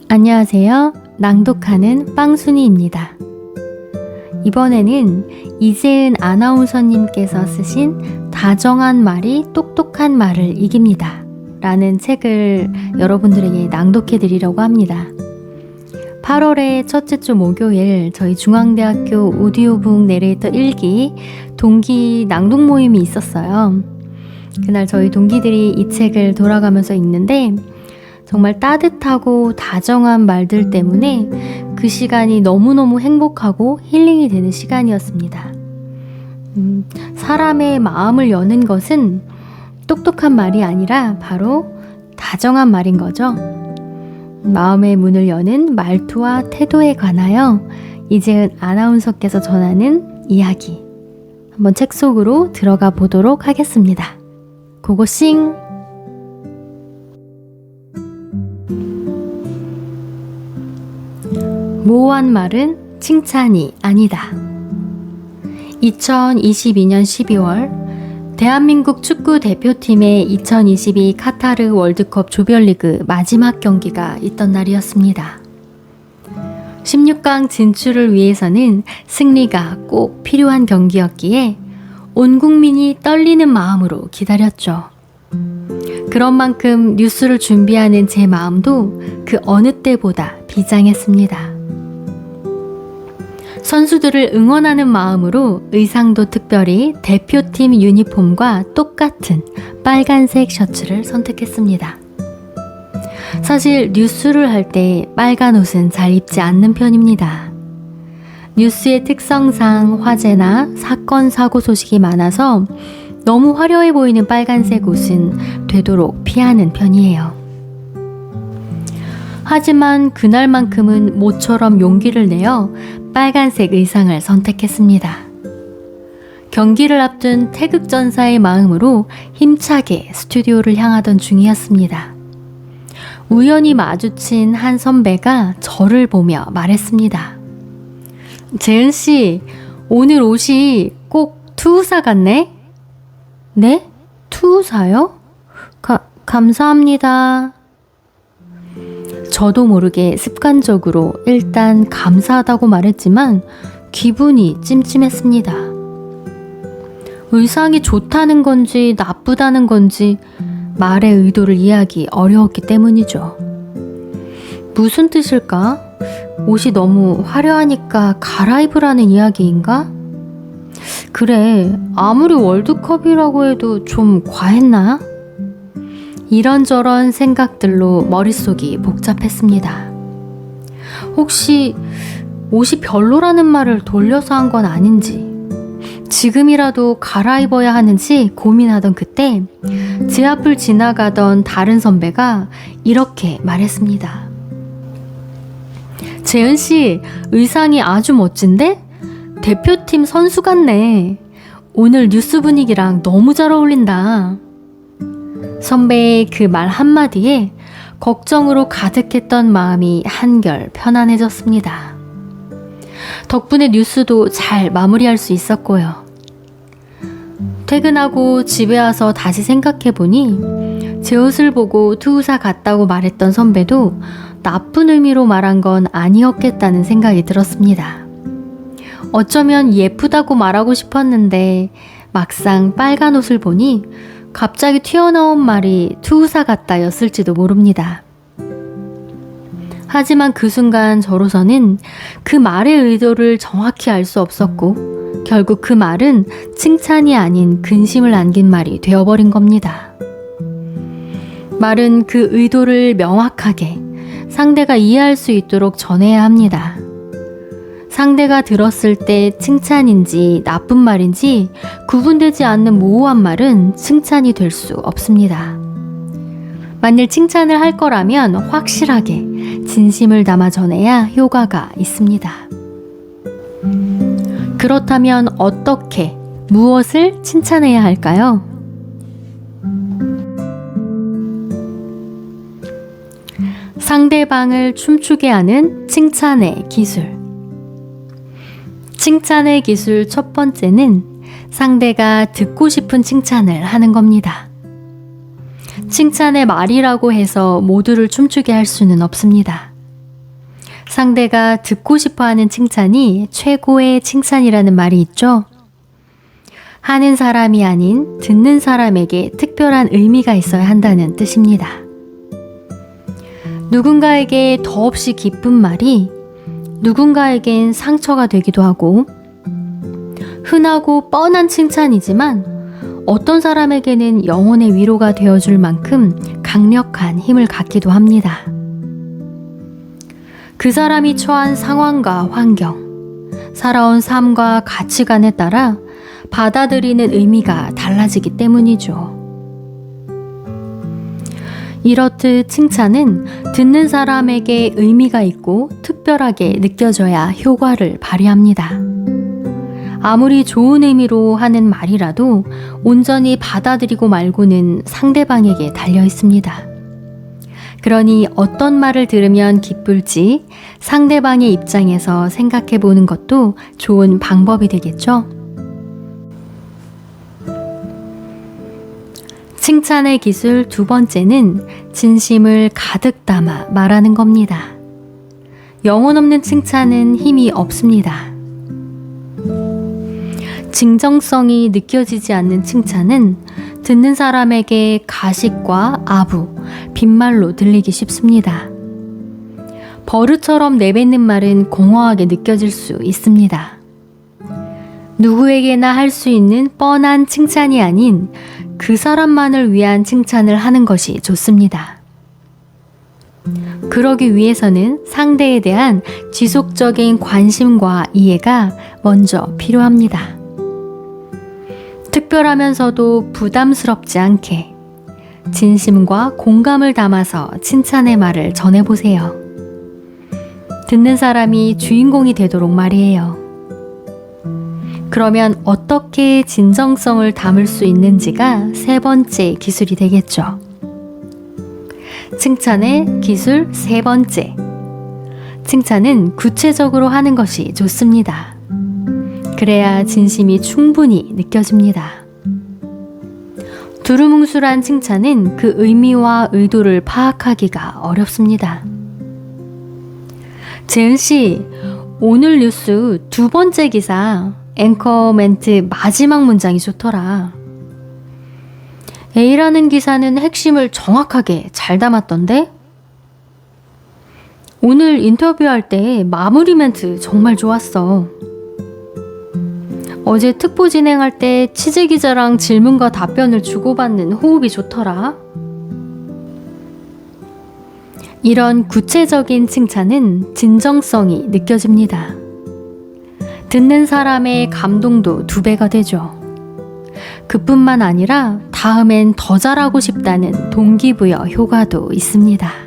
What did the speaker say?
안녕하세요. 낭독하는 빵순이입니다. 이번에는 이재은 아나운서님께서 쓰신 다정한 말이 똑똑한 말을 이깁니다 라는 책을 여러분들에게 낭독해 드리려고 합니다. 8월의 첫째 주 목요일 저희 중앙대학교 오디오북 내레이터 1기 동기 낭독 모임이 있었어요. 그날 저희 동기들이 이 책을 돌아가면서 읽는데 정말 따뜻하고 다정한 말들 때문에 그 시간이 너무너무 행복하고 힐링이 되는 시간이었습니다. 사람의 마음을 여는 것은 똑똑한 말이 아니라 바로 다정한 말인 거죠. 마음의 문을 여는 말투와 태도에 관하여 이재은 아나운서께서 전하는 이야기 한번 책 속으로 들어가 보도록 하겠습니다. 고고싱! 모호한 말은 칭찬이 아니다. 2022년 12월 대한민국 축구 대표팀의 2022 카타르 월드컵 조별리그 마지막 경기가 있던 날이었습니다. 16강 진출을 위해서는 승리가 꼭 필요한 경기였기에 온 국민이 떨리는 마음으로 기다렸죠. 그런 만큼 뉴스를 준비하는 제 마음도 그 어느 때보다 비장했습니다. 선수들을 응원하는 마음으로 의상도 특별히 대표팀 유니폼과 똑같은 빨간색 셔츠를 선택했습니다. 사실 뉴스를 할 때 빨간 옷은 잘 입지 않는 편입니다. 뉴스의 특성상 화재나 사건, 사고 소식이 많아서 너무 화려해 보이는 빨간색 옷은 되도록 피하는 편이에요. 하지만 그날만큼은 모처럼 용기를 내어 빨간색 의상을 선택했습니다. 경기를 앞둔 태극전사의 마음으로 힘차게 스튜디오를 향하던 중이었습니다. 우연히 마주친 한 선배가 저를 보며 말했습니다. 재은씨, 오늘 옷이 꼭 투우사 같네? 네? 투우사요? 감사합니다. 저도 모르게 습관적으로 일단 감사하다고 말했지만 기분이 찜찜했습니다. 의상이 좋다는 건지 나쁘다는 건지 말의 의도를 이해하기 어려웠기 때문이죠. 무슨 뜻일까? 옷이 너무 화려하니까 갈아입으라는 이야기인가? 그래, 아무리 월드컵이라고 해도 좀 과했나? 이런저런 생각들로 머릿속이 복잡했습니다. 혹시 옷이 별로라는 말을 돌려서 한 건 아닌지, 지금이라도 갈아입어야 하는지 고민하던 그때 제 앞을 지나가던 다른 선배가 이렇게 말했습니다. 재은씨, 의상이 아주 멋진데? 대표팀 선수 같네. 오늘 뉴스 분위기랑 너무 잘 어울린다. 선배의 그 말 한마디에 걱정으로 가득했던 마음이 한결 편안해졌습니다. 덕분에 뉴스도 잘 마무리할 수 있었고요. 퇴근하고 집에 와서 다시 생각해보니 제 옷을 보고 투우사 같다고 말했던 선배도 나쁜 의미로 말한 건 아니었겠다는 생각이 들었습니다. 어쩌면 예쁘다고 말하고 싶었는데 막상 빨간 옷을 보니 갑자기 튀어나온 말이 투우사 같다였을지도 모릅니다. 하지만 그 순간 저로서는 그 말의 의도를 정확히 알 수 없었고 결국 그 말은 칭찬이 아닌 근심을 안긴 말이 되어버린 겁니다. 말은 그 의도를 명확하게 상대가 이해할 수 있도록 전해야 합니다. 상대가 들었을 때 칭찬인지 나쁜 말인지 구분되지 않는 모호한 말은 칭찬이 될 수 없습니다. 만일 칭찬을 할 거라면 확실하게 진심을 담아 전해야 효과가 있습니다. 그렇다면 어떻게, 무엇을 칭찬해야 할까요? 상대방을 춤추게 하는 칭찬의 기술. 칭찬의 기술 첫 번째는 상대가 듣고 싶은 칭찬을 하는 겁니다. 칭찬의 말이라고 해서 모두를 춤추게 할 수는 없습니다. 상대가 듣고 싶어 하는 칭찬이 최고의 칭찬이라는 말이 있죠. 하는 사람이 아닌 듣는 사람에게 특별한 의미가 있어야 한다는 뜻입니다. 누군가에게 더없이 기쁜 말이 누군가에겐 상처가 되기도 하고, 흔하고 뻔한 칭찬이지만 어떤 사람에게는 영혼의 위로가 되어줄 만큼 강력한 힘을 갖기도 합니다. 그 사람이 처한 상황과 환경, 살아온 삶과 가치관에 따라 받아들이는 의미가 달라지기 때문이죠. 이렇듯 칭찬은 듣는 사람에게 의미가 있고 특별하게 느껴져야 효과를 발휘합니다. 아무리 좋은 의미로 하는 말이라도 온전히 받아들이고 말고는 상대방에게 달려 있습니다. 그러니 어떤 말을 들으면 기쁠지 상대방의 입장에서 생각해 보는 것도 좋은 방법이 되겠죠? 칭찬의 기술 두 번째는 진심을 가득 담아 말하는 겁니다. 영혼 없는 칭찬은 힘이 없습니다. 진정성이 느껴지지 않는 칭찬은 듣는 사람에게 가식과 아부, 빈말로 들리기 쉽습니다. 버릇처럼 내뱉는 말은 공허하게 느껴질 수 있습니다. 누구에게나 할 수 있는 뻔한 칭찬이 아닌 그 사람만을 위한 칭찬을 하는 것이 좋습니다. 그러기 위해서는 상대에 대한 지속적인 관심과 이해가 먼저 필요합니다. 특별하면서도 부담스럽지 않게 진심과 공감을 담아서 칭찬의 말을 전해보세요. 듣는 사람이 주인공이 되도록 말이에요. 그러면 어떻게 진정성을 담을 수 있는지가 세 번째 기술이 되겠죠. 칭찬의 기술 세 번째. 칭찬은 구체적으로 하는 것이 좋습니다. 그래야 진심이 충분히 느껴집니다. 두루뭉술한 칭찬은 그 의미와 의도를 파악하기가 어렵습니다. 재은씨, 오늘 뉴스 두 번째 기사 앵커 멘트 마지막 문장이 좋더라. A라는 기사는 핵심을 정확하게 잘 담았던데? 오늘 인터뷰할 때 마무리 멘트 정말 좋았어. 어제 특보 진행할 때 취재 기자랑 질문과 답변을 주고받는 호흡이 좋더라. 이런 구체적인 칭찬은 진정성이 느껴집니다. 듣는 사람의 감동도 2배가 되죠. 그뿐만 아니라 다음엔 더 잘하고 싶다는 동기부여 효과도 있습니다.